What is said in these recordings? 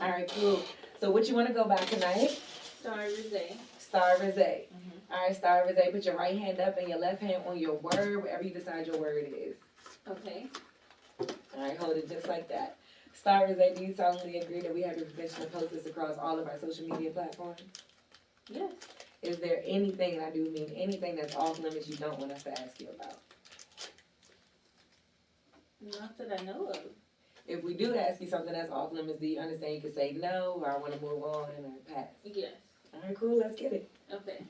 All right, cool. So what you want to go by tonight? Star Resé. Star Resé. All right, Star Resé. Put your right hand up and your left hand on your word, wherever you decide your word is. Okay. All right, hold it just like that. Star Resé, do you solemnly agree that we have your permission to post this across all of our social media platforms? Yes. Is there anything, and I do mean anything, that's off limits you don't want us to ask you about? Not that I know of. If we do ask you something that's off limits, do you understand you can say no, or I want to move on, or pass? Yes. All right, cool, let's get it. Okay.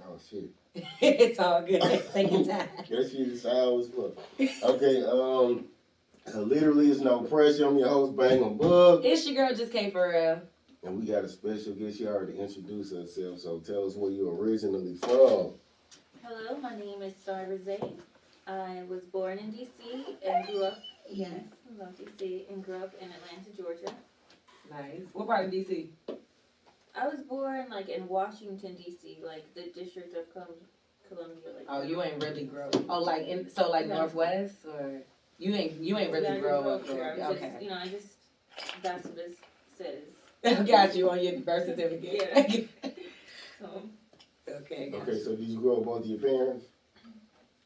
Oh, shit. It's all good. Take your time. That shit is sour as fuck. Okay, literally, it's no pressure. I'm your host, Bangem Bugg. It's your girl, Just K for real. And we got a special guest. She already introduced herself, so tell us where you're originally from. Hello, my name is Star Resé. I was born in D.C. and grew up, yes, I love D.C. and grew up in Atlanta, Georgia. Nice. What part of DC? I was born like in Washington, D.C., like the District of Columbia. Like Oh, you ain't really grow. Oh, like Yeah. Northwest, or you ain't really I grow grew up here. there. I was Okay. just, I just, that's what it says. I got you on your birth certificate. Yeah. So, Okay. Gotcha. Okay, so did you grow up with both of your parents?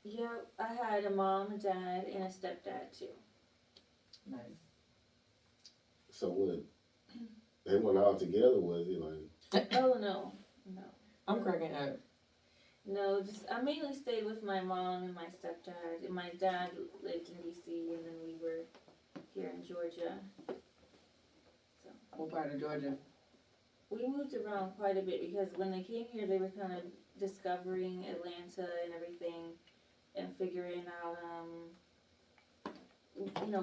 yeah, I had a mom, a dad, and a stepdad too. Nice. So what? They went all together, was it like? Oh, no. I'm cracking up. No, just I mainly stayed with my mom and my stepdad. And my dad lived in D.C. and then we were here in Georgia. So What part of Georgia? we moved around quite a bit because when they came here, they were kind of discovering Atlanta and everything, and figuring out,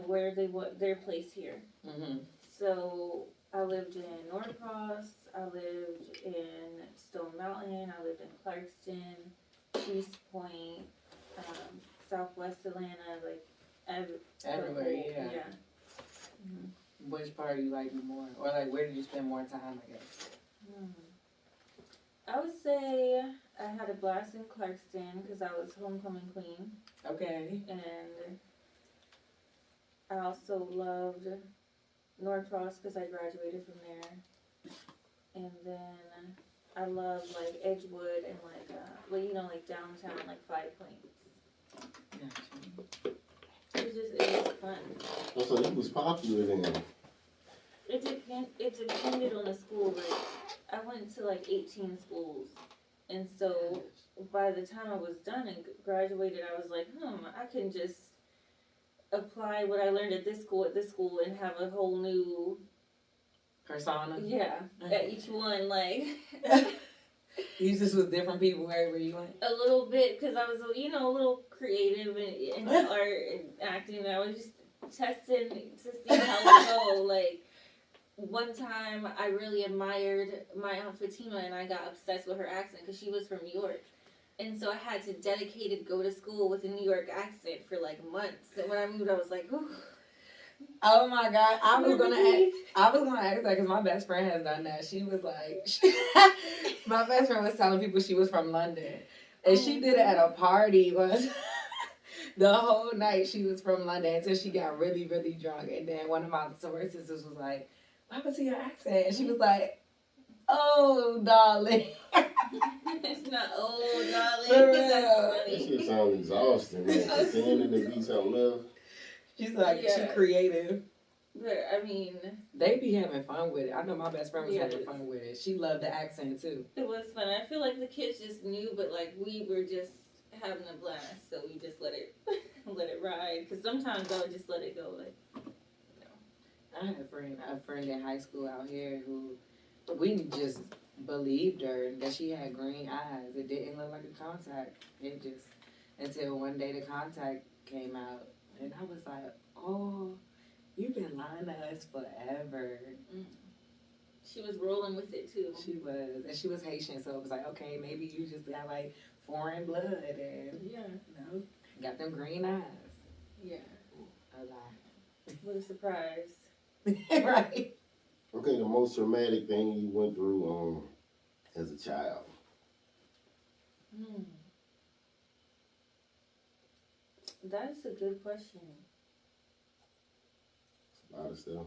where they want their place here. Mm-hmm. So I lived in Norcross, I lived in Stone Mountain, I lived in Clarkston, East Point, Southwest Atlanta, like Everywhere, yeah. Yeah. Mm-hmm. Which part do you like more, or like where did you spend more time? I guess. I would say I had a blast in Clarkston because I was homecoming queen. Okay. And I also loved Norcross because I graduated from there. And then I love like Edgewood and like downtown, like Five Points. Gotcha. It was fun. Oh, so you was popular then? It depended on the school. Like I went to like 18 schools, and so by the time I was done and graduated, I was like, I can just apply what I learned at this school and have a whole new persona. Yeah, at each one, like you just was different people wherever you went. a little bit because I was a little creative in art and acting. And I was just testing to see how it go. Like one time, I really admired my Aunt Fatima, and I got obsessed with her accent because she was from New York. And so I had to dedicate go to school with a New York accent for like months. And when I moved, I was like, ooh. Oh my God! I was gonna ask that because my best friend has done that. She was like, my best friend was telling people she was from London, and she did it at a party. Was the whole night she was from London until she got really, really drunk. And then one of my sorority sisters was like, "What happened to your accent?" And she was like, "Oh, darling." It's not old, darling. For real. That shit sounds exhausting, man. Pretending to be something else. She's like, she creative. But, I mean... They be having fun with it. I know my best friend was having fun with it. She loved the accent, too. It was fun. I feel like the kids just knew, but, like, we were just having a blast. So we just let it ride. Because sometimes I would just let it go. Like, I had a friend in high school out here who... We just believed her that she had green eyes. It didn't look like a contact. It just... Until one day the contact came out. And I was like, oh, you've been lying to us forever. She was rolling with it, too. She was. And she was Haitian, so it was like, okay, maybe you just got, like, foreign blood and, got them green eyes. Yeah. A lie. What a surprise. Right. Okay, the most traumatic thing you went through as a child. That's a good question. A lot of stuff.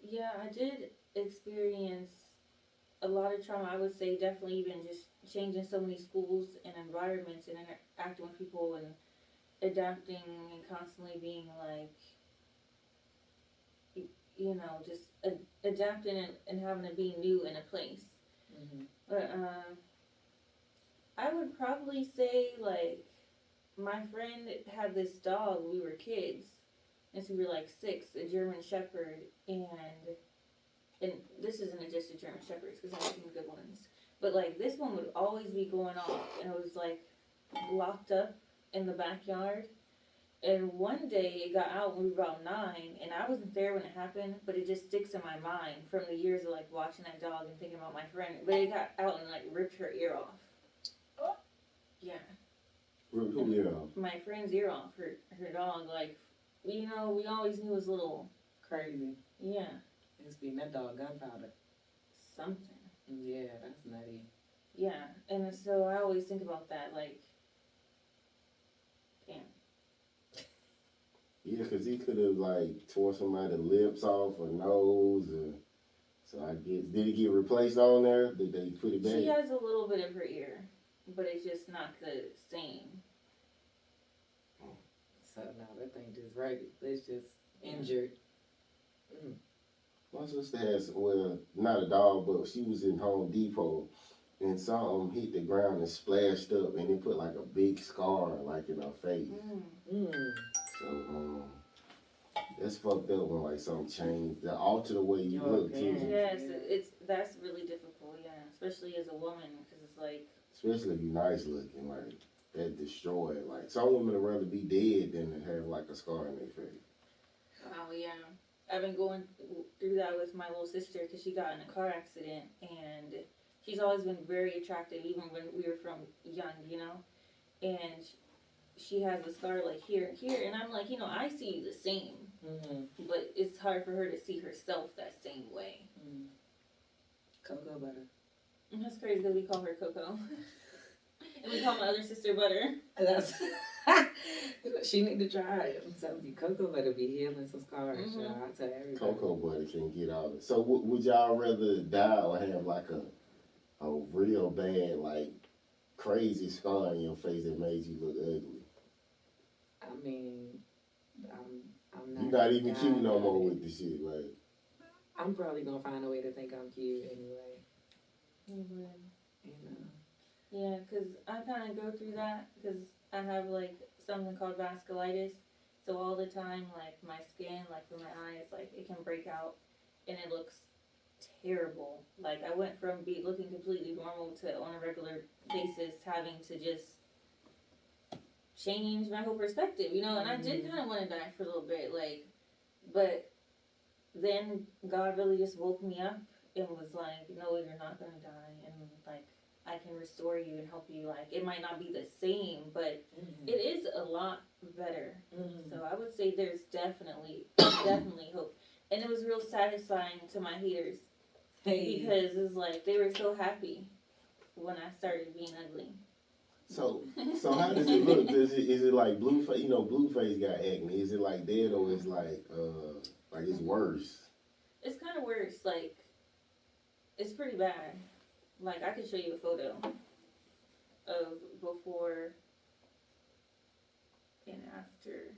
Yeah, I did experience a lot of trauma. I would say definitely even just changing so many schools and environments and interacting with people and adapting and constantly being like, just adapting and having to be new in a place. Mm-hmm. But I would probably say like my friend had this dog. We were kids, and so we were like six, a German Shepherd, and this isn't just a German Shepherds because I've seen good ones, but like this one would always be going off, and it was like locked up in the backyard. And one day it got out when we were about 9, and I wasn't there when it happened, but it just sticks in my mind from the years of like watching that dog and thinking about my friend. But it got out and like ripped her ear off. Yeah. Rip who ear off? My friend's ear off. Her dog. Like, we always knew it was a little. Crazy. Yeah. It's being that dog gunpowder. Something. Yeah, that's nutty. Yeah, and so I always think about that. Like, damn. Yeah, because he could have like tore somebody's lips off or nose, or so I guess did it get replaced on there? Did they put it back? She has a little bit of her ear, but it's just not the same. So no, that thing just right. It's just injured. Mm. My sister has, well, not a dog, but she was in Home Depot and something hit the ground and splashed up, and it put like a big scar like in her face. Mm. So that's fucked up when like something changed, that alter the way you Your look appearance. too. Yes, that's really difficult. Yeah, especially as a woman, because it's like. Especially if you nice looking, like that destroyed. Like some women would rather be dead than to have like a scar in their face. Oh yeah, I've been going through that with my little sister because she got in a car accident, and she's always been very attractive, even when we were from young. And she has a scar like here and here, and I'm like, I see you the same, but it's hard for her to see herself that same way. Cocoa butter. And that's crazy because we call her Coco, and we call my other sister Butter. That's she need to try it. I'm telling you, cocoa butter be healing some scars. Mhm. I'll tell everybody. Cocoa butter can get all it. So would y'all rather die or have like a real bad like crazy scar on your face that made you look ugly? I mean, I'm not. You're not even God cute no about more it. with the shit, like. I'm probably gonna find a way to think I'm cute anyway. Mm-hmm. You know. Yeah, because I kind of go through that because I have like something called vasculitis. So all the time, like my skin, like for my eyes, like it can break out and it looks terrible. Like I went from looking completely normal to on a regular basis having to just change my whole perspective, and I did kind of want to die for a little bit, like, but then God really just woke me up and was like, no, you're not going to die. And like, I can restore you and help you. Like, it might not be the same, but it is a lot better. So I would say there's definitely hope. And it was real satisfying to my haters because it's like they were so happy when I started being ugly. So how does it look? Is it like Blueface? Blueface got acne. Is it like that, or is like it's worse? It's kind of worse. Like, it's pretty bad. Like, I could show you a photo of before and after.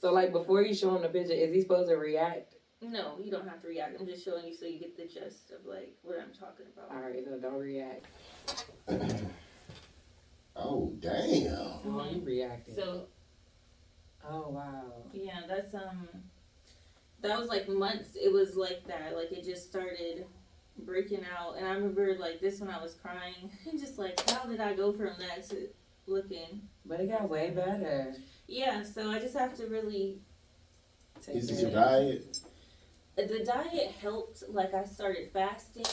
So, like, before you show him the picture, is he supposed to react? No, you don't have to react. I'm just showing you so you get the gist of, like, what I'm talking about. All right, so don't react. Oh, damn. Oh, you reacting. So, oh, wow. yeah, that was, like, months. It was like that. Like, it just started breaking out. And I remember, like, this when I was crying. And just, like, how did I go from that to looking? But it got way better. Yeah, so I just have to really... Is it your diet? The diet helped. Like, I started fasting,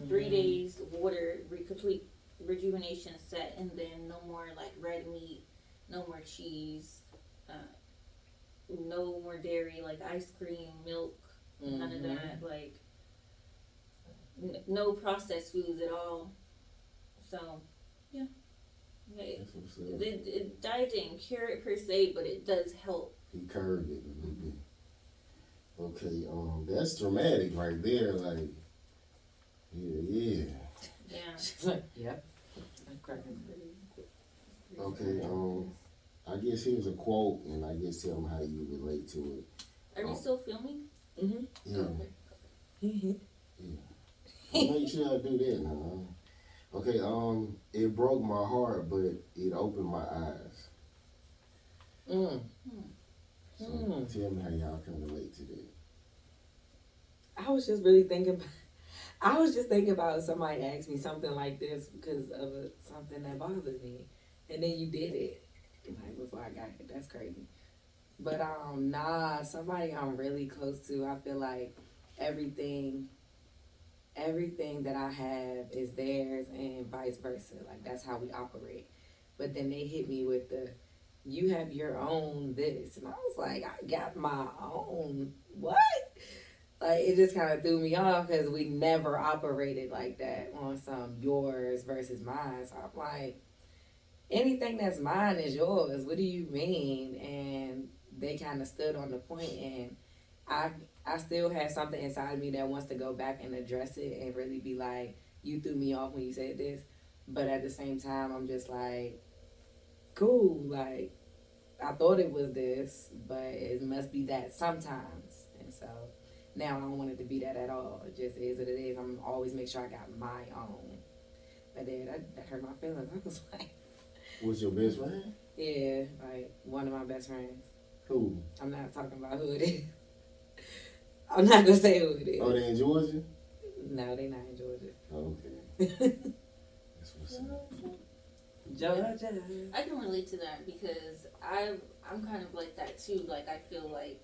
3 days, water, complete rejuvenation set, and then no more, like, red meat, no more cheese, no more dairy, like ice cream, milk, none of that, like, no processed foods at all. So, yeah. The diet didn't cure it per se, but it does help. He curved it a little bit. Okay, that's dramatic right there. Like, yeah. Yeah. She's like, yep. I'm cracking. Okay, I guess here's a quote, and I guess tell them how you relate to it. Are we still filming? Mm-hmm. Yeah, Okay. I'll make sure I do that now. Okay, it broke my heart, but it opened my eyes. Mm. So Mm. tell me how y'all can relate to that. I was just really thinking. I was just thinking about if somebody asked me something like this because of something that bothered me, and then you did it like before I got it. That's crazy. But nah, somebody I'm really close to. I feel like everything, everything that I have is theirs, and vice versa. Like that's how we operate. But then they hit me with the, you have your own this, and I was like, I got my own what? Like it just kind of threw me off because we never operated like that on some yours versus mine. So I'm like, anything that's mine is yours. What do you mean? And they kind of stood on the point, and I I still have something inside of me that wants to go back and address it and really be like, you threw me off when you said this. But at the same time, I'm just like, cool. Like I thought it was this, but it must be that sometimes. And so now I don't want it to be that at all. It just is what it is. I'm always make sure I got my own. But then that hurt my feelings. I was like, What's your best friend? yeah, like one of my best friends. Who? I'm not talking about who it is. I'm not gonna say who it is. Oh, they in Georgia? No, they not in Georgia. Oh, okay. That's what's up. Georgia. I can relate to that because I'm kind of like that too. Like I feel like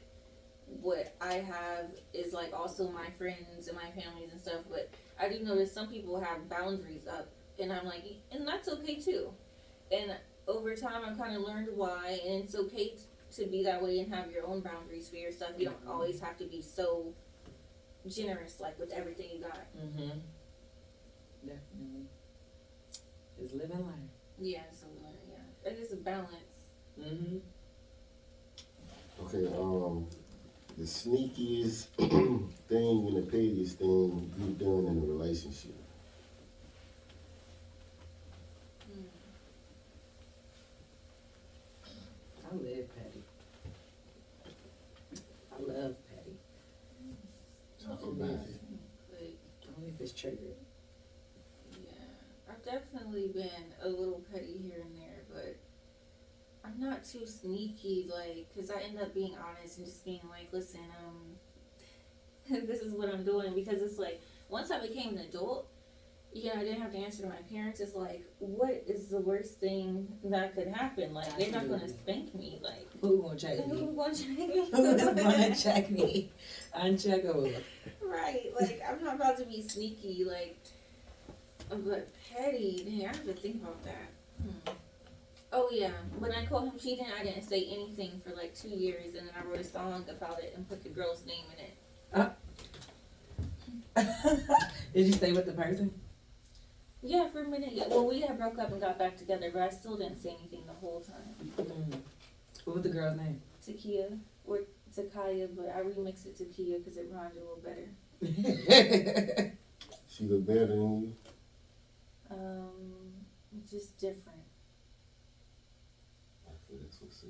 what I have is like also my friends and my families and stuff. But I do notice some people have boundaries up, and I'm like, and that's okay too. And over time, I've kind of learned why, and it's okay to be that way and have your own boundaries for yourself. You don't always have to be so generous, like with everything you got. Mm-hmm. Definitely. Just living life. Yeah, so yeah, it is a balance. Mm-hmm. Okay, the sneakiest thing and the pettiest thing you've done in a relationship. I live petty. I love petty. Talk about it. But Only if it's triggered. yeah, I've definitely been a little petty here and there, but I'm not too sneaky, like, cause I end up being honest and just being like, listen, this is what I'm doing, because it's like, once I became an adult, I didn't have to answer to my parents. It's like, what is the worst thing that could happen? Like, they're not gonna spank me. Like, Who gonna check me? who gonna check me? Who is gonna check me? Uncheckable. Right. Like, I'm not about to be sneaky. Like, but petty. Dang, I have to think about that. Oh yeah, when I called him cheating, I didn't say anything for like 2 years, and then I wrote a song about it and put the girl's name in it. Did you stay with the person? Yeah, for a minute. Yeah. Well, we had broke up and got back together, but I still didn't say anything the whole time. What was the girl's name? Takia or Takaya, but I remixed it to Kia because it rhymed a little better. She look better than you? Just different. Okay, that's what's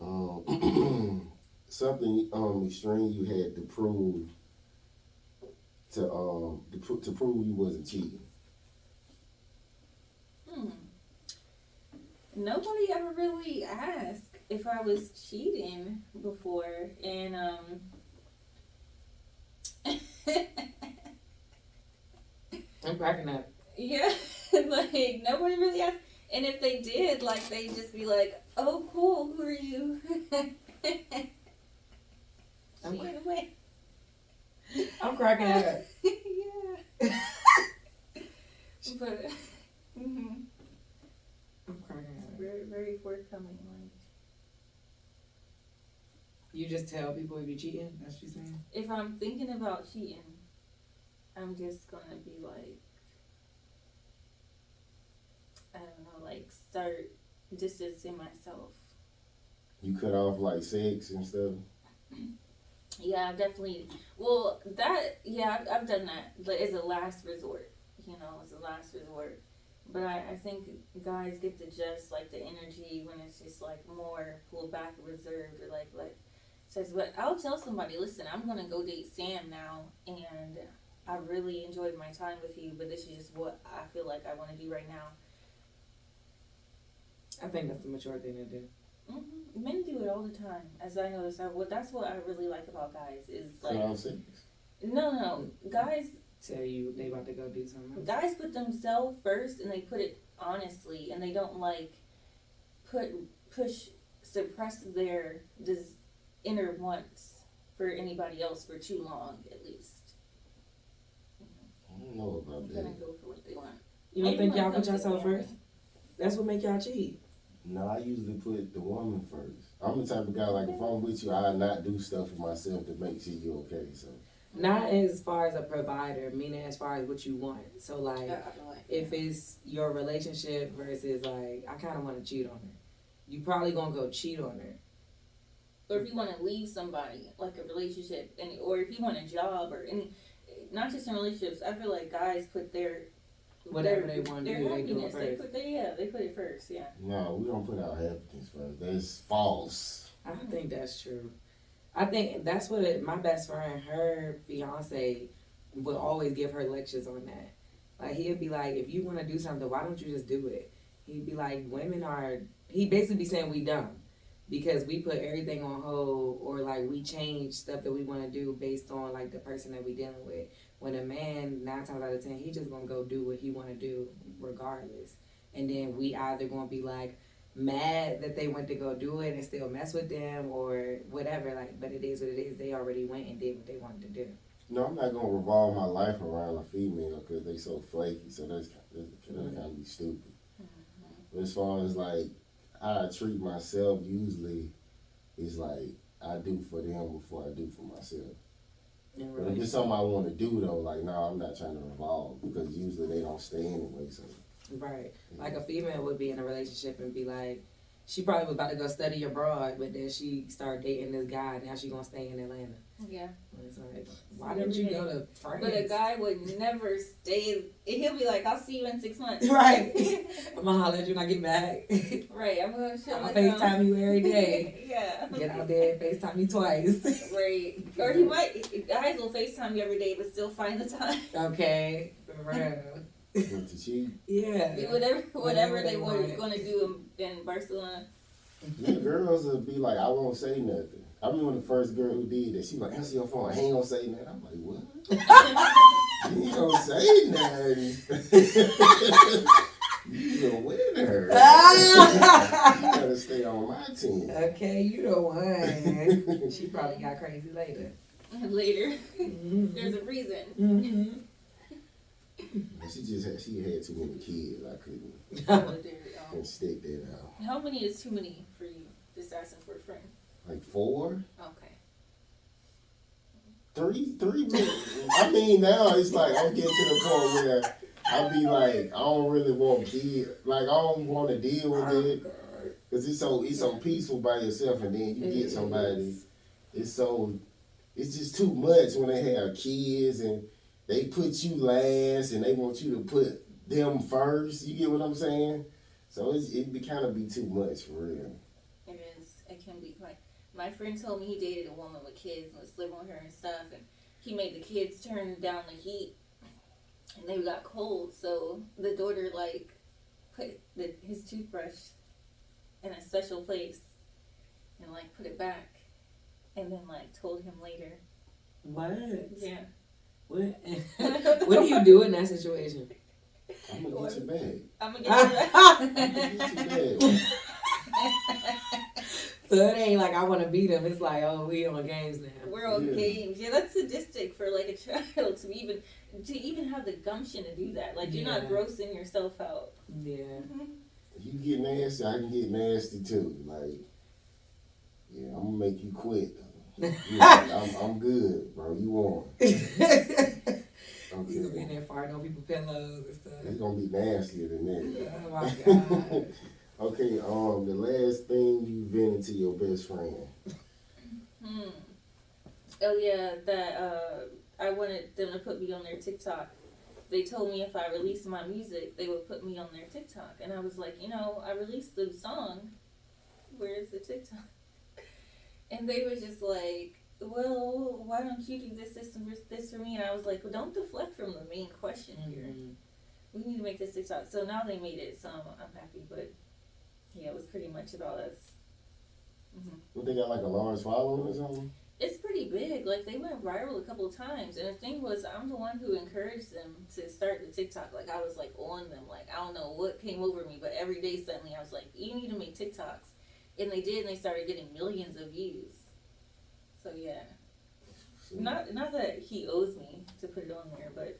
up. Something extreme you had to prove to prove you wasn't cheating. Nobody ever really asked if I was cheating before, and I'm cracking up. yeah, like nobody really asked. And if they did, like they'd just be like, "Oh, cool. Who are you?" I'm cracking up. Yeah. But I'm cracking up. very, very forthcoming. Like, You just tell people if you're cheating? That's what you're saying? if I'm thinking about cheating, I'm just gonna be like, I don't know, like start distancing myself. You cut off like sex and stuff. Yeah, definitely. Well, I've done that, but as a last resort, as a last resort. But I think guys get to just like the energy when it's just like more pulled back, reserved, or like says. But I'll tell somebody, listen, I'm gonna go date Sam now, and I really enjoyed my time with you, but this is just what I feel like I want to do right now. I think that's the mature thing to do. Men do it all the time, as I notice. That's what I really like about guys is like, no, guys Tell you they about to go do something else. guys put themselves first, and they put it honestly, and they don't like put push suppress their inner wants for anybody else for too long, at least. I don't know about They're that. gonna go for what they want. You don't Maybe think when y'all it put comes to yourself family. first? That's what make y'all cheat. No, I usually put the woman first. I'm the type of guy, like, if I'm with you, I'll not do stuff for myself to make sure you're okay, so. Not as far as a provider, meaning as far as what you want. So like, if it's your relationship versus like, I kind of want to cheat on her. You probably gonna go cheat on her. Or if you want to leave somebody, like a relationship, or if you want a job, or any, not just in relationships. I feel like guys put Whatever they want to their do, they do it happiness. first. They put it first. Yeah. No, we don't put our happiness first. That's false. I think that's true. I think that's what my best friend, her fiance, would always give her lectures on that. Like he'd be like, if you want to do something, why don't you just do it? He'd be like, he basically be saying we dumb because we put everything on hold or like we change stuff that we want to do based on like the person that we dealing with. When a man, 9 times out of 10, he just gonna go do what he want to do regardless. And then we either gonna be like, mad that they went to go do it and still mess with them or whatever, like, but it is what it is. They already went and did what they wanted to do. No, I'm not gonna revolve my life around a female because they so flaky. So that's kind of be stupid. But as far as like how I treat myself, usually it's like I do for them before I do for myself. But if it's something I want to do though, like no, I'm not trying to revolve because usually they don't stay anyway. So. Right. Like a female would be in a relationship and be like, she probably was about to go study abroad, but then she started dating this guy. Now she gonna stay in Atlanta. Yeah. It's like, why didn't you go to France? But a guy would never stay. He'll be like, "I'll see you in 6 months." Right. I'm gonna holler at you when I get back. Right. I'm gonna show I'll FaceTime you every day. Yeah. Get out there and FaceTime you twice. Right. Or he might. Guys will FaceTime you every day, but still find the time. Okay. For real. Want to cheat? Yeah. Do whatever they were going to do in Barcelona. Yeah, girls will be like, I won't say nothing. I remember the first girl who did that. She like, answer your phone. I ain't gonna say nothing. I'm like, what? You ain't gonna say nothing. You a winner. You gotta stay on my team. Okay, you the one. She probably got crazy later. Later. Mm-hmm. There's a reason. Mm-hmm. She had too many kids. I couldn't stick that out. How many is too many for you? Just asking for a friend. Like 4, Okay. 3. I mean, now it's like I'm getting to the point where I be like, I don't really want kids. Like I don't want to deal with it because it's so peaceful by yourself, and then you get somebody. It's just too much when they have kids and they put you last and they want you to put them first. You get what I'm saying? So it be kind of be too much for real. It is. It can be quite. My friend told me he dated a woman with kids and was living with her and stuff, and he made the kids turn down the heat, and they got cold. So the daughter like put his toothbrush in a special place and like put it back, and then like told him later. What? Yeah. What? What do you do in that situation? I'm gonna get you back. I'm gonna get you back. So it ain't like I want to beat him. It's like, oh, we on games now. We're on games. Yeah, that's sadistic for like a child to even have the gumption to do that. Like you're not grossing yourself out. Yeah. If you get nasty, I can get nasty too. Like, yeah, I'm gonna make you quit. Yeah, I'm good, bro. You won. Okay. You gonna be in there farting on people's pillows and stuff. It's gonna be nastier than that. Oh my God. Okay, the last thing you vented to your best friend. Oh yeah, that I wanted them to put me on their TikTok. They told me if I released my music, they would put me on their TikTok, and I was like, I released the song. Where's the TikTok? And they were just like, well, why don't you do this for me? And I was like, well, don't deflect from the main question here. We need to make this TikTok. So now they made it, so I'm happy. But yeah, it was pretty much about us. Mm-hmm. Well, they got like a large following or something? It's pretty big. Like, they went viral a couple of times. And the thing was, I'm the one who encouraged them to start the TikTok. Like, I was like on them. Like, I don't know what came over me, but every day suddenly I was like, you need to make TikToks. And they did, and they started getting millions of views. So yeah. Not that he owes me to put it on there, but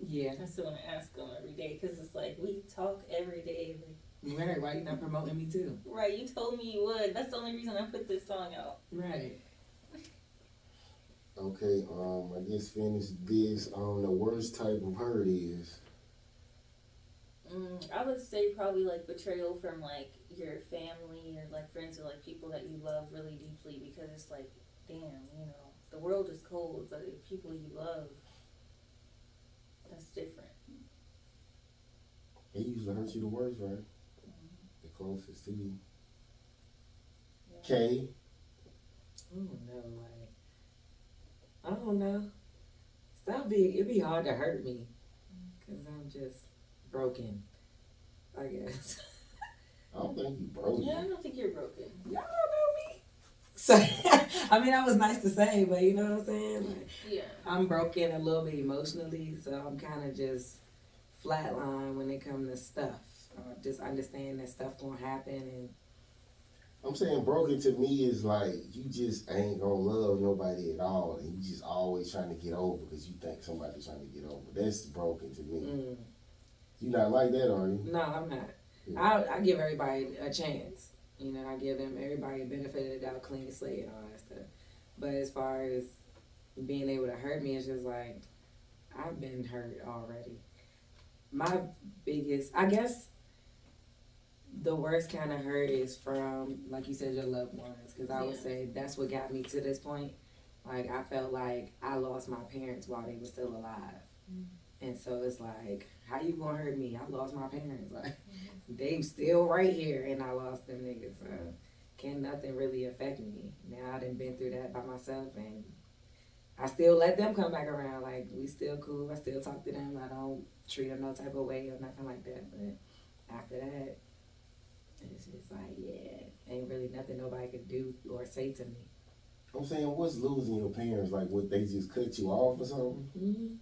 Yeah. I still want to ask him every day because it's like we talk every day. Right, why you not promoting me too? Right, you told me you would. That's the only reason I put this song out. Right. Okay, I just finished this on the worst type of hurt is. I would say probably like betrayal from like your family or like friends or like people that you love really deeply, because it's like, damn, the world is cold, but the people you love, that's different. It usually hurts you the worst, right? The closest to you. Yeah. Kay. I don't know, like, I don't know. It'd be hard to hurt me, because I'm just broken, I guess. I don't think you broke. Yeah, I don't think you're broken. Y'all don't know me. So, I mean, that was nice to say, but you know what I'm saying? Like, Yeah. I'm broken a little bit emotionally, so I'm kind of just flatline when it comes to stuff. Just understand that stuff gonna happen, and I'm saying broken to me is like you just ain't gonna love nobody at all, and you just always trying to get over because you think somebody's trying to get over. That's broken to me. You not like that, are you? No, I'm not. Yeah. I give everybody a chance. I give everybody a benefit of the doubt, clean slate, and all that stuff. But as far as being able to hurt me, it's just like I've been hurt already. My biggest, I guess, the worst kind of hurt is from, like you said, your loved ones. Because I would say that's what got me to this point. Like, I felt like I lost my parents while they were still alive. And so it's like, how you gonna hurt me? I lost my parents. Like, they still right here, and I lost them niggas. So can nothing really affect me. Now I done been through that by myself, and I still let them come back around. Like, we still cool. I still talk to them. I don't treat them no type of way or nothing like that. But after that, it's just like, yeah, ain't really nothing nobody could do or say to me. I'm saying, what's losing your parents? Like, what, they just cut you off or something? Mm-hmm.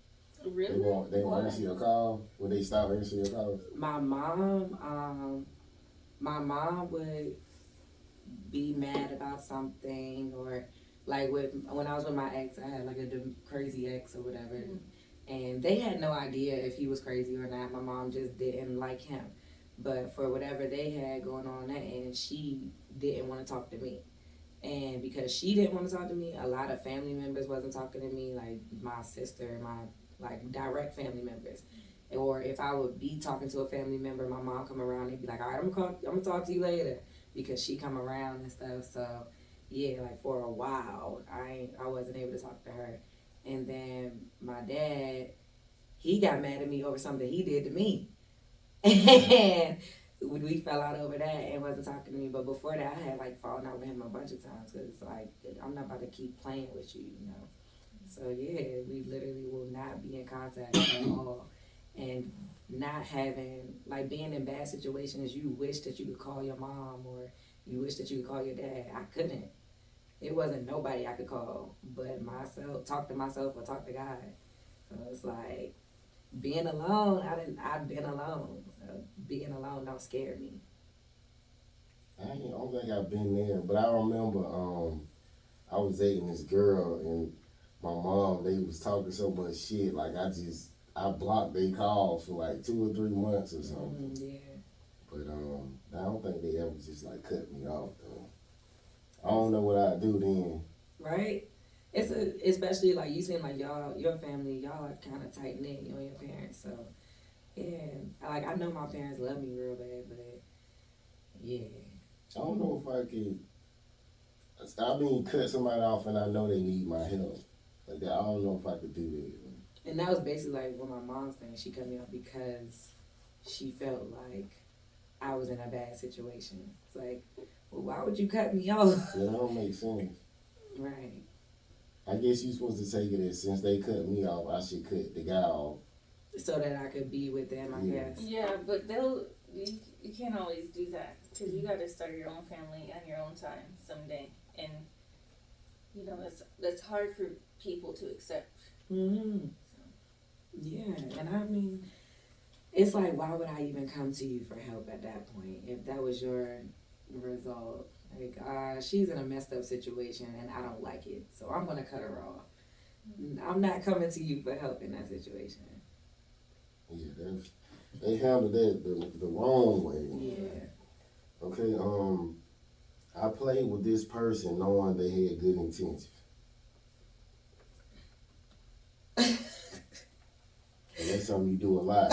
Really? They won't answer your call? Would they stop answering your calls? My mom would be mad about something, or like when I was with my ex, I had like a crazy ex or whatever, and they had no idea if he was crazy or not. My mom just didn't like him, but for whatever they had going on that end, she didn't want to talk to me. And because she didn't want to talk to me, a lot of family members wasn't talking to me, like my sister, my like direct family members. Or if I would be talking to a family member, my mom come around, they'd be like, all right, I'm gonna talk to you later, because she come around and stuff. So yeah, like for a while, I wasn't able to talk to her. And then my dad, he got mad at me over something he did to me. And we fell out over that and wasn't talking to me. But before that, I had like fallen out with him a bunch of times, because like, I'm not about to keep playing with you, So yeah, we literally will not be in contact at all. And not having, like, being in bad situations, you wish that you could call your mom, or you wish that you could call your dad. I couldn't. It wasn't nobody I could call but myself, talk to myself or talk to God. So it's like, being alone, I've been alone. So being alone don't scare me. I don't think I've been there, but I remember I was dating this girl, and my mom, they was talking so much shit, like I blocked their calls for like 2 or 3 months or something. Yeah. But I don't think they ever just like cut me off though. I don't know what I'd do then. Right? Especially like you seem like your family, y'all are kind of tight knit, you and your parents. So yeah, like I know my parents love me real bad, but yeah. I don't know if I could I mean, cut somebody off and I know they need my help. Like that, I don't know if I could do that. And that was basically like what my mom's saying. She cut me off because she felt like I was in a bad situation. It's like, well, why would you cut me off? Yeah, that don't make sense. Right. I guess you're supposed to take it as since they cut me off, I should cut the guy off. So that I could be with them, I guess. Yeah, but you can't always do that because you got to start your own family on your own time someday, and you know that's hard for people to accept. Mm-hmm. Yeah, and I mean, it's like, why would I even come to you for help at that point if that was your result? Like, she's in a messed up situation and I don't like it, so I'm gonna cut her off. I'm not coming to you for help in that situation. Yeah, they handled that the wrong way. Yeah. Okay, I played with this person knowing they had good intentions. And that's something you do a lot.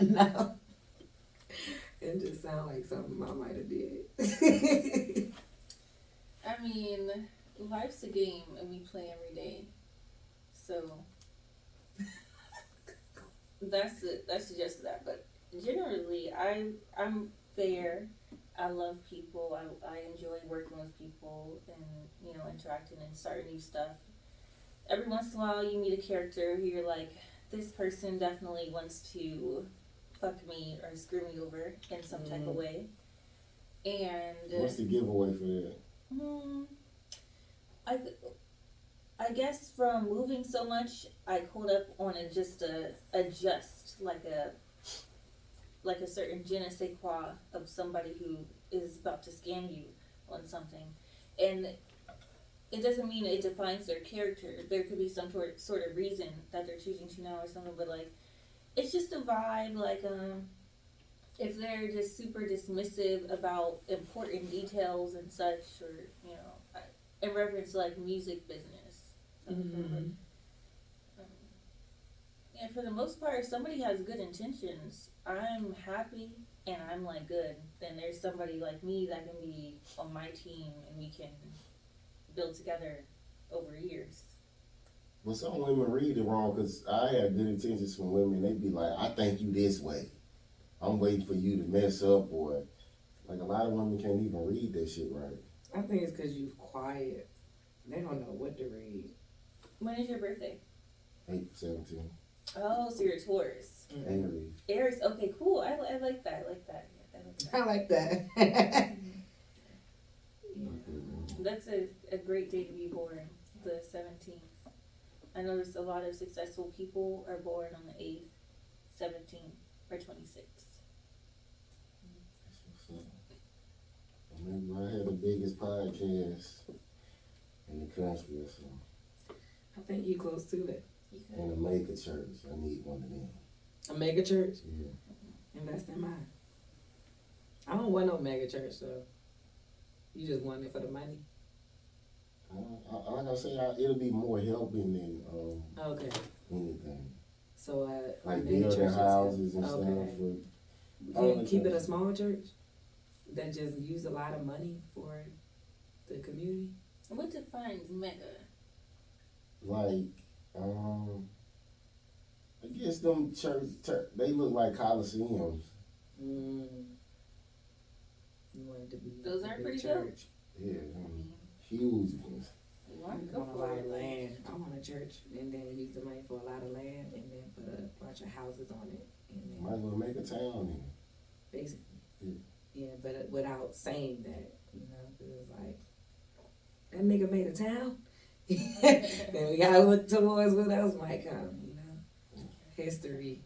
No. It just sounds like something I might have did. I mean, life's a game and we play every day, so that's just that. But generally, I'm fair. I love people. I enjoy working with people and interacting and starting new stuff. Every once in a while, you meet a character who you're like, this person definitely wants to fuck me or screw me over in some type of way. And what's the giveaway for that? I guess from moving so much, I caught up on adjust like a certain je ne sais quoi of somebody who is about to scam you on something, and it doesn't mean it defines their character. There could be some sort of reason that they're choosing to know or something, but like it's just a vibe. Like if they're just super dismissive about important details and such, or in reference to like music business. Mm-hmm. And for the most part, if somebody has good intentions, I'm happy and I'm like good. Then there's somebody like me that can be on my team and we can build together over years. But some women read it wrong because I had good intentions from women. They be like, I think you this way. I'm waiting for you to mess up, or like a lot of women can't even read that shit right. I think it's because you're quiet. They don't know what to read. When is your birthday? 8/17. Oh, so you're a Taurus. Aries. Aries. Okay, cool. I like that. I like that. I like that. That's a great day to be born, the 17th. I noticed a lot of successful people are born on the 8th, 17th, or 26th. Maybe I had the biggest podcast in the country or something. I think you close to it. In a mega church. I need one of them. A mega church? Yeah. Invest in mine. I don't want no mega church though. You just want it for the money? Like I say, it'll be more helping than Okay. anything. So like mega building churches houses and okay. stuff. Can you keep it a small church that just use a lot of money for the community? What defines mega? Like, I guess them church they look like coliseums. You want it to be those a are big pretty Yeah, church. huge ones. I want a lot of land. I want a church and then use the money for a lot of land and then put a bunch of houses on it. And then Might as well make a town in it. basically. Yeah, but without saying that, because it's like, that nigga made a town? Then we gotta look towards what else might come, History.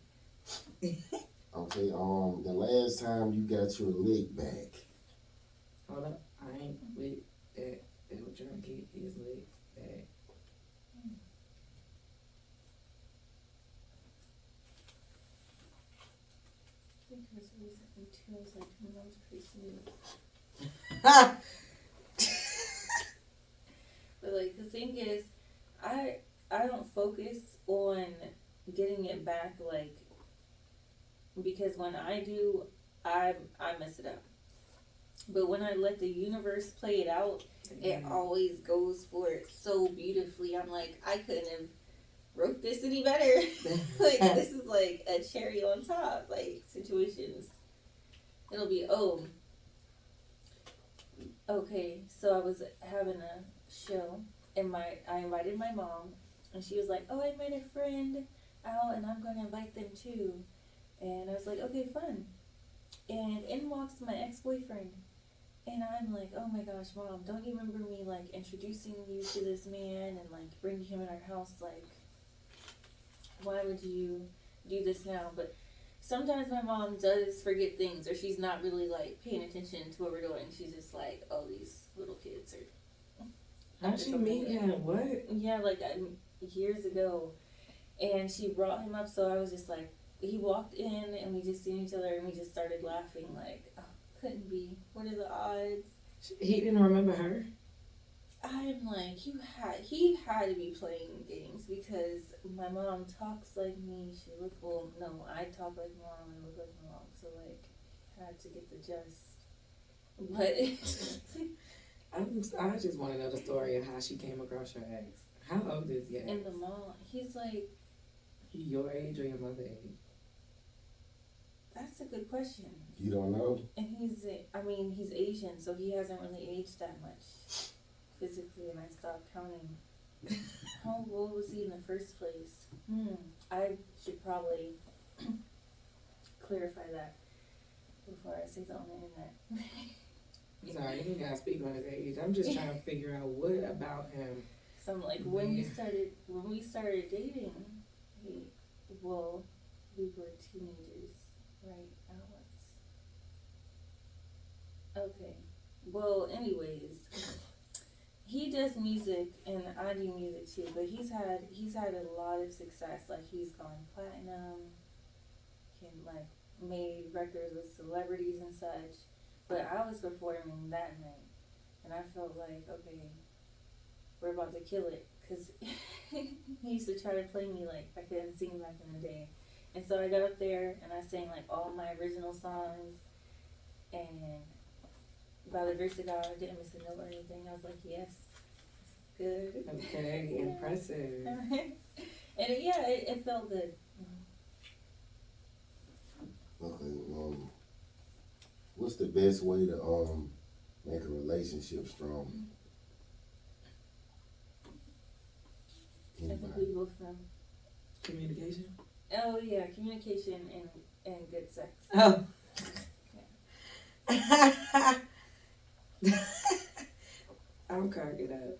Okay, the last time you got your lick back. Hold up, I ain't with that. They were trying to get his leg back. I think it was recently too. I was like, that was pretty smooth. But like the thing is, I don't focus on getting it back, like, because when I do, I mess it up. But when I let the universe play it out, it always goes for it so beautifully. I'm like, I couldn't have wrote this any better. Like, this is like a cherry on top, like, situations. It'll be, okay, so I was having a show, and I invited my mom, and she was like, oh, I met a friend out, and I'm going to invite them too. And I was like, okay, fun. And in walks my ex-boyfriend. And I'm like, oh my gosh, Mom, don't you remember me, like, introducing you to this man and, like, bringing him in our house? Like, why would you do this now? But sometimes my mom does forget things, or she's not really, like, paying attention to what we're doing. She's just like, oh, these little kids are... How'd she meet him? What? Yeah, like, years ago. And she brought him up, so I was just like, he walked in, and we just seen each other, and we just started laughing, like, oh, couldn't be. What are the odds? He didn't remember her? I'm like, he had to be playing games, because my mom talks like me. She look, well, no, I talk like mom and look like mom, so like, had to get the gist. But I just want to know the story of how she came across your ex. How old is he? in the mall, he's like, He your age or your mother age? that's a good question. You don't know? And he's Asian, so he hasn't really aged that much physically, and I stopped counting. How old was he in the first place? I should probably clarify that before I say that on the internet. Sorry, you gotta speak on his age. I'm just trying to figure out what about him. So I'm like, when we started dating, we were teenagers, right? Okay. Well, anyways, he does music and I do music too, but he's had a lot of success. Like, he's gone platinum, he like made records with celebrities and such. But I was performing that night, and I felt like, okay, we're about to kill it, because he used to try to play me like I couldn't sing back in the day. And so I got up there and I sang like all my original songs, and by the grace of God, I didn't miss a note or anything. I was like, yes, this is good. Okay, Yeah. impressive. And it felt good. Okay, what's the best way to make a relationship strong? I think we both know. Communication? Oh yeah, communication and good sex. Oh. I'm cracking up.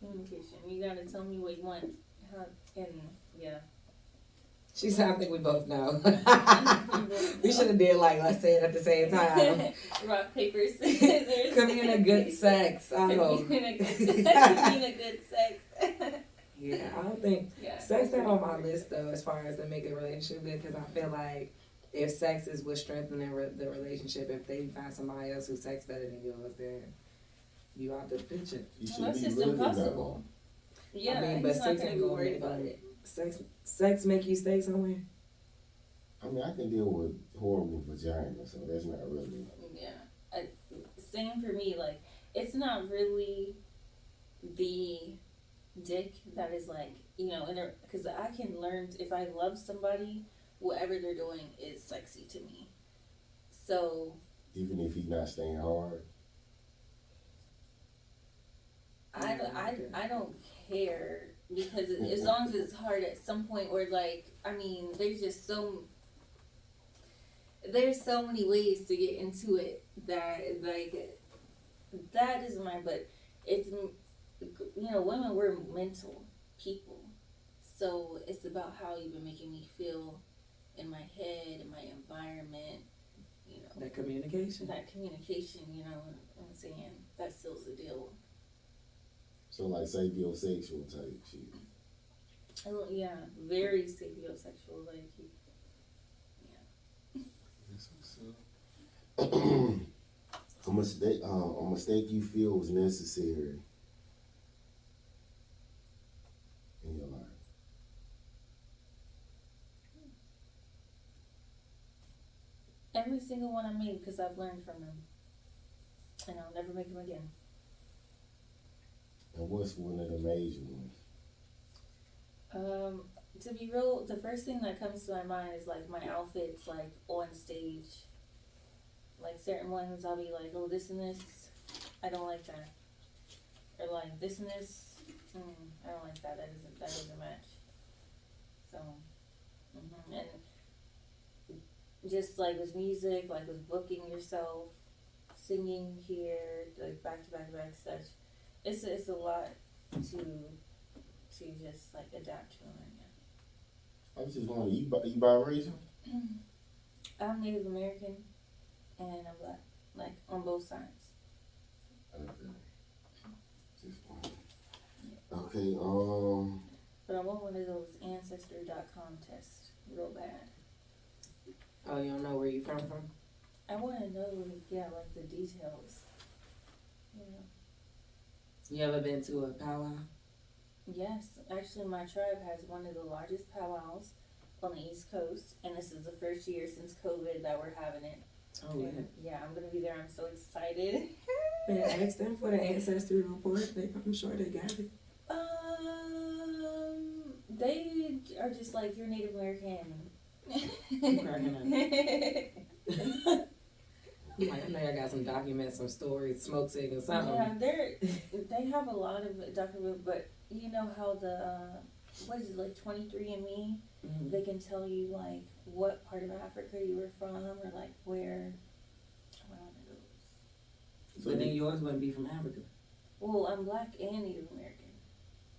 Communication. You gotta tell me what you want. Yeah. She said, I think we both know. We should have did like, let's say it at the same time. Rock, paper, scissors. Communi good sex. I hope. Communi good sex. Yeah, I don't think sex not on my list though, as far as to make a relationship good, because I feel like if sex is what's strengthening the relationship, if they find somebody else who's sex better than yours, then you out the picture. That's just impossible. Yeah, I mean, but sex ain't gonna make about it. Sex make you stay somewhere? I mean, I can deal with horrible vagina, so that's not really. Yeah, same for me. Like, it's not really the dick that is like, because I can learn, if I love somebody, whatever they're doing is sexy to me. So even if he's not staying hard. I don't care, because as long as it's hard at some point, or like, I mean, there's so many ways to get into it that like that is mine. But it's, women, we're mental people, so it's about how you've been making me feel in my head, in my environment, That communication. You know what I'm saying? That seals the deal. So like sapiosexual type shit. Oh yeah, very sapiosexual, like That's what's up. A mistake you feel was necessary in your life. every single one I made, because I've learned from them. and I'll never make them again. And what's one of the major ones? To be real, the first thing that comes to my mind is like my outfits, like on stage. Like certain ones, I'll be like, oh, this and this, I don't like that, or like this and this, I don't like that. That doesn't match. So, and just like with music, like with booking yourself, singing here, like back to back to back such, it's a lot to just like adapt to right I was just wondering, you biracial? now. I'm Native American and I'm black, like on both sides. Okay. Just wondering. Okay, But I want one of those Ancestry.com tests real bad. Oh, you don't know where you from? I want to know, yeah, like the details. Yeah. You ever been to a powwow? Yes, actually, my tribe has one of the largest powwows on the East Coast, and this is the first year since COVID that we're having it. Oh, yeah. Yeah, I'm gonna be there. I'm so excited. Man, ask them for the ancestry report. I'm sure they got it. They are just like, you're Native American. I'm cracking up. I'm like, I know I got some documents, some stories, smoke signals, something. Yeah, they have a lot of documents, but you know how the what is it, like 23andMe? Mm-hmm. They can tell you like what part of Africa you were from or like where. One of those. But then yours wouldn't be from Africa. Well, I'm black and Native American,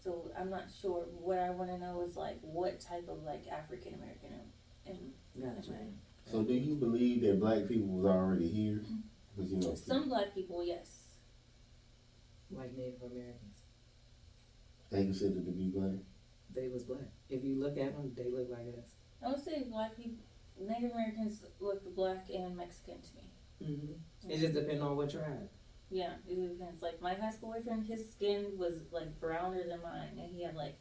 so I'm not sure. What I want to know is like what type of like African American am Gotcha. I? so do you believe that black people was already here? Because you know, Some black people, yes. Like Native Americans. they considered to be black. They was black. If you look at them, they look like us. I would say black people, Native Americans look black and Mexican to me. Mm-hmm. It just depends on what tribe. Yeah, it depends. Like my high school boyfriend, his skin was like browner than mine, and he had like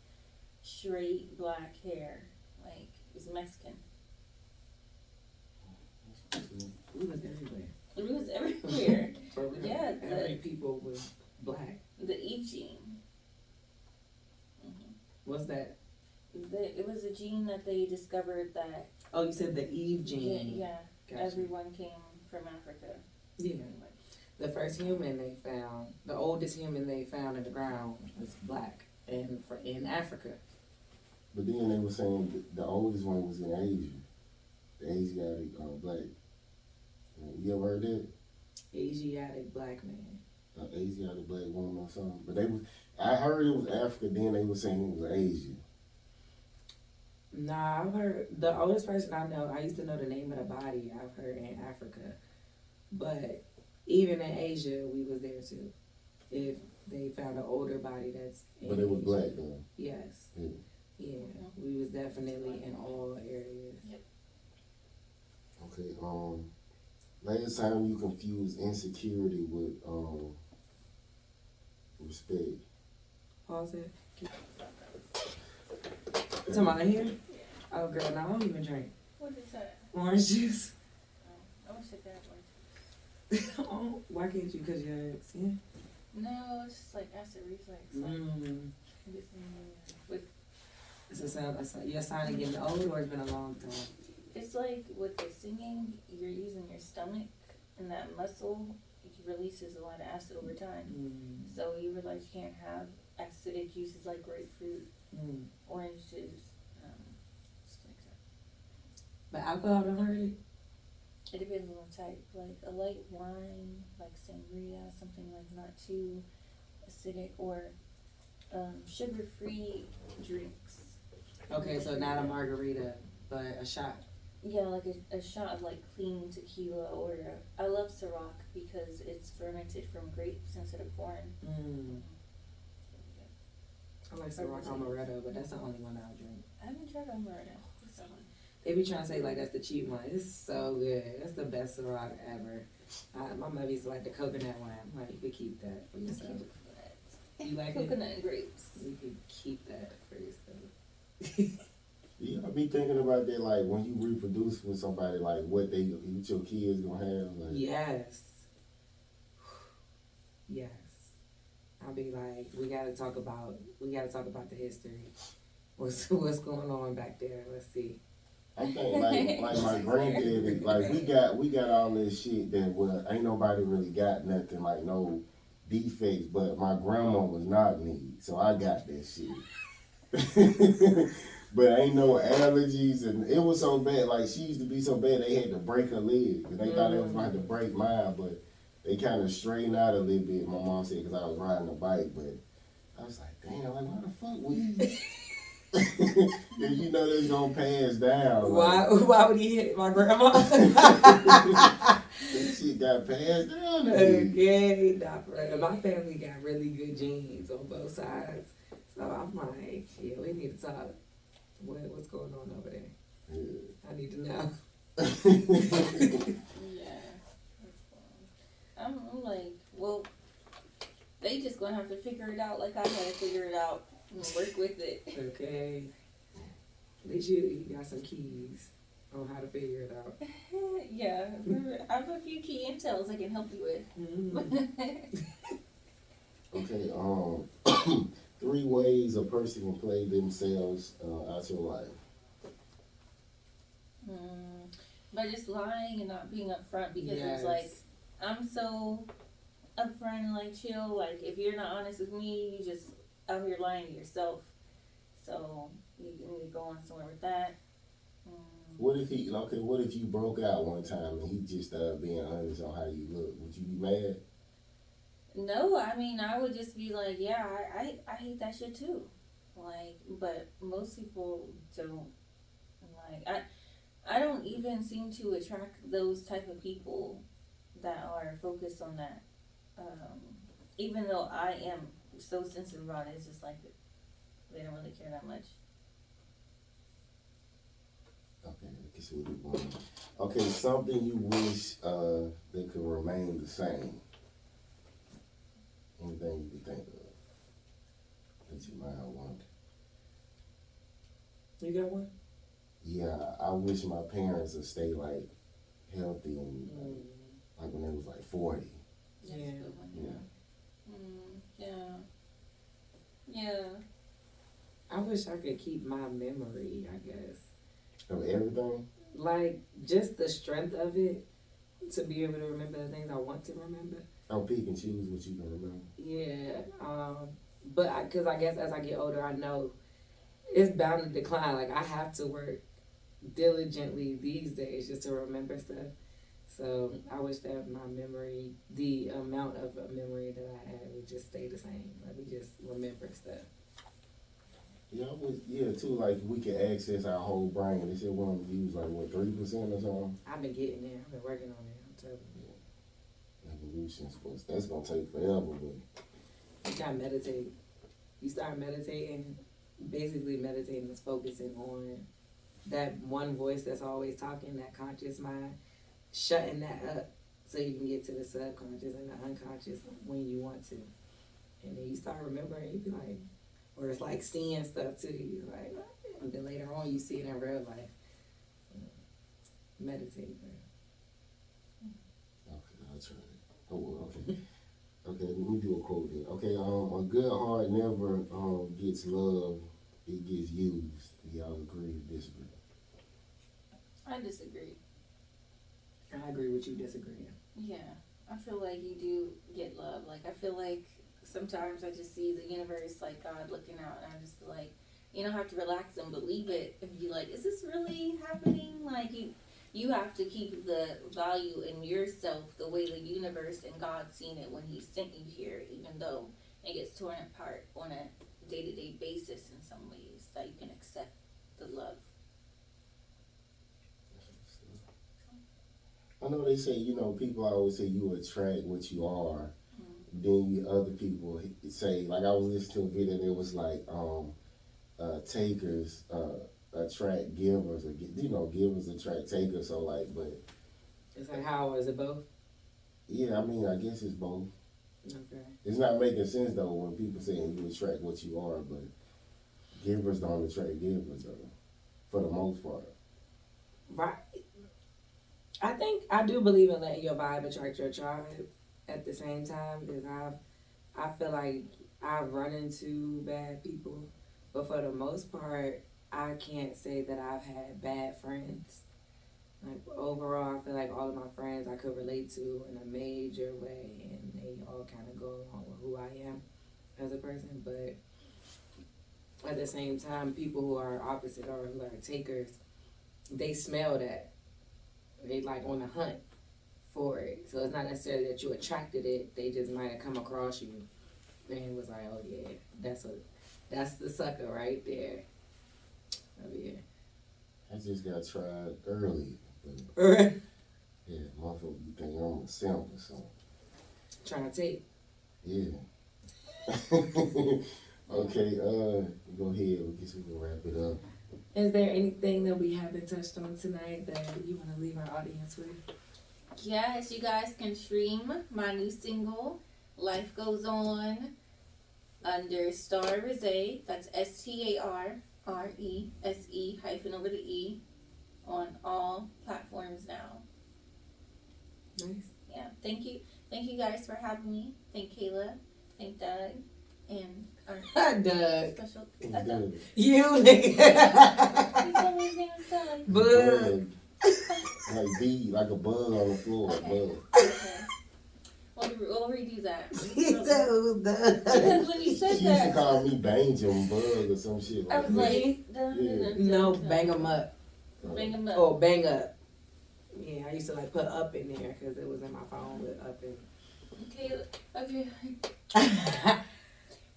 straight black hair. Like he's Mexican. We was everywhere. It was everywhere. For real. Yeah, Every people was black. The E gene. What's that? It was a gene that they discovered that. Oh, you said the Eve gene. Yeah, Gotcha. everyone came from Africa. Yeah. The first human they found, the oldest human they found in the ground was black in Africa. But then they were saying the oldest one was in Asia. The Asiatic black. You ever heard that? Asiatic black man. Asiatic black woman or something. But I heard it was Africa, then they were saying it was Asia. Nah, I've heard, the oldest person I know, I used to know the name of the body, I've heard in Africa. But even in Asia, we was there too. If they found an older body that's in But it was Asia. black though. Yes. Yeah. Yeah, we was definitely in all areas. Okay, last time you confused insecurity with respect. Pause it. You talking about here? Oh girl, no, I don't even drink. What is that? Orange juice. I wish I got one. Oh, why can't you? Cause your skin? No, it's just like acid reflux. Like, It's a sign, your sign of getting old, or it's been a long time? it's like with the singing, you're using your stomach, and that muscle releases a lot of acid over time. So you realize you can't have acidic juices like grapefruit, orange juice, stuff like that. But alcohol don't hurt it? It depends on the type. Like a light wine, like sangria, something like not too acidic, or sugar-free drinks. Okay, so not a margarita, but a shot. Yeah, like a shot of like clean tequila, or I love Ciroc because it's fermented from grapes instead of corn. I like Ciroc Amaretto, but that's the only one I'll drink. I haven't tried Amaretto. What's that one? They be trying to say like that's the cheap one. It's so good. That's the best Ciroc ever. My mother used to like the coconut one. I'm like, you could keep that for yourself. You like coconut and grapes. You could keep that for yourself. Yeah, I be thinking about that, like when you reproduce with somebody, like what your kids gonna have. Like, Yes. Yes. I'll be like, we gotta talk about the history. What's going on back there? Let's see. I think like my granddaddy, like we got all this shit that well ain't nobody really got nothing like no defects, but my grandma was not me, so I got that shit. But ain't no allergies, and it was so bad. Like she used to be so bad, they had to break her leg, and they thought they was going to have to break mine, but they kind of straightened out a little bit. My mom said because I was riding a bike, but I was like, damn, like why the fuck would he? If you know that's gonna pass down. Why would he hit my grandma? That shit got passed down. Okay, not for real. My family got really good genes on both sides, so I'm like, yeah, we need to talk. What's going on over there? Yeah. I need to know. Yeah. I'm like, well, they just gonna have to figure it out like I had to figure it out and work with it. Okay. At least you got some keys on how to figure it out. Yeah, I have a few key intels I can help you with. Okay. 3 ways a person can play themselves out your life. By just lying and not being upfront because Yes. it's like I'm so upfront and like chill. Like if you're not honest with me, you just out here lying to yourself. So you need to go on somewhere with that. What if you broke out one time and he just being honest on how you look? Would you be mad? No, I mean I would just be like, yeah, I hate that shit too. Like, but most people don't. Like I don't even seem to attract those type of people that are focused on that. Even though I am so sensitive about it, it's just like they don't really care that much. Okay, I guess we'll do one. Okay, something you wish that could remain the same. Anything you could think of that you might have wanted. You got one? Yeah, I wish my parents would stay like healthy and like when they was like 40. That's Yeah. a good one. Yeah. Yeah. I wish I could keep my memory, I guess. Of everything? Like, just the strength of it to be able to remember the things I want to remember. Oh, pick and choose what you can remember. Yeah. But because I guess as I get older, I know it's bound to decline. Like, I have to work diligently these days just to remember stuff. So I wish that my memory, the amount of memory that I had would just stay the same. Let me just remember stuff. Yeah, too, like we can access our whole brain. They said we only use like, what, 3% or something? I've been getting there. I've been working on it. I'm telling you. Evolution, that's going to take forever, but You gotta meditate. You start meditating, basically meditating is focusing on that one voice that's always talking, that conscious mind, shutting that up so you can get to the subconscious and the unconscious when you want to. And then you start remembering, you be like, or it's like seeing stuff too. You like, and then later on you see it in real life. Meditate, bro. okay, I'll try it. Oh, okay. Okay, let me do a quote then. Okay, a good heart never gets love, it gets used. Do y'all agree or disagree? I disagree. I agree with you disagreeing. Yeah. I feel like you do get love. Like I feel like sometimes I just see the universe like God looking out and I just feel like you don't have to relax and believe it and be like, is this really happening? Like you have to keep the value in yourself the way the universe and God seen it when he sent you here, even though it gets torn apart on a day-to-day basis in some ways, that you can accept the love. I know they say, people always say you attract what you are. Then other people say, like I was listening to a video and it was like, takers attract givers, or givers attract takers. So like, but It's like, how is it both? yeah, I mean, I guess it's both. Okay. It's not making sense though when people saying you attract what you are, but givers don't attract givers though, for the most part. Right. I think I do believe in letting your vibe attract your tribe at the same time because I feel like I've run into bad people, but for the most part, I can't say that I've had bad friends. Like overall, I feel like all of my friends I could relate to in a major way, and they all kind of go along with who I am as a person. But at the same time, people who are opposite or who are takers, they smell that. They like on the hunt for it. So it's not necessarily that you attracted it. They just might have come across you and was like, oh yeah, that's the sucker right there. Oh yeah. I just got tried early. Right. Yeah, motherfucker, you think I'm a simp or something. Trying to take. Yeah. Okay, go ahead. I guess we can wrap it up. Is there anything that we haven't touched on tonight that you want to leave our audience with? Yes, you guys can stream my new single, Life Goes On, under Star Resé. That's STARRESE hyphen over the E on all platforms now. Nice. Yeah, thank you guys for having me. Thank Kayla, thank Doug, and our Doug. special Doug. You nigga. You told me his name was Doug. Bug. Like bee, like a bug on the floor. Okay. Bug. Okay. We'll redo that. He said it was Doug. Because when you said She used to that, call me Bangem Bugg or some shit I like was that. like, Yeah. No, bang 'em up. Bang 'em up. Oh, bang up. Yeah, I used to like put up in there because it was in my phone with up in. Okay.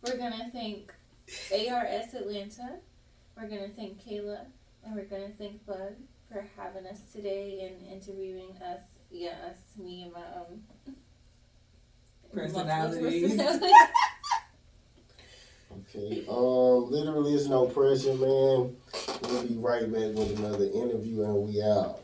We're gonna thank ARS Atlanta. We're gonna thank Kayla, and we're gonna thank Bug for having us today and interviewing us. Yeah, us, me, and my Personalities. Okay. Literally, it's no pressure, man. We'll be right back with another interview, and we out.